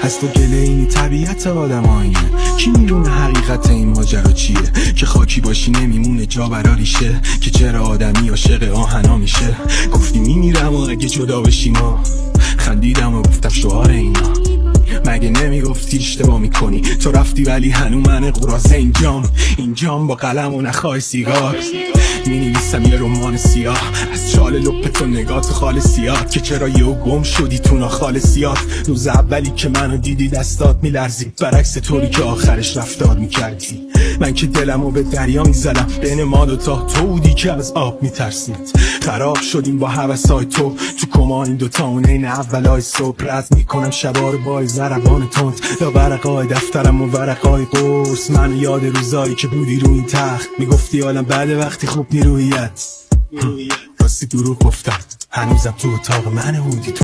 از تو گله اینی طبیعت آدم آینه. کی میدونه حقیقت این ماجرا چیه؟ که خاکی باشی نمیمونه جا برا ریشه. که چرا آدمی عاشق آهنا میشه؟ گفتی میمیرم و اگه جدا بشی ما. خندیدم و گفتم شعار اینا. مگه نمیگفتی اشتباه میکنی؟ تو رفتی ولی هنو من قراضه اینجام با قلم و نخواه سیگار مینویسم یه رمان سیاه از چال لپ تو نگاه تو خال سیاه. که چرا یهو گم شدی تو ناخال سیاه؟ روز اولی که منو دیدی دستات میلرزید، برعکس طوری که آخرش رفتار میکردی. من که دلمو به دریا میزدم، بین ما دوتا تو بودی که از آب میترسید. خراب شدیم با هوسای تو کما این دوتا اون این اولای صبح. رد میکنم شبا رو با ضربان تند یا ورقای دفترم و ورقای قرص. من یاد روزایی که بودی رو این تخت میگفتی حالم بعد وقتی خوب نیرویت. راستی دروغ گفتم، هنوزم تو اتاق من بودی.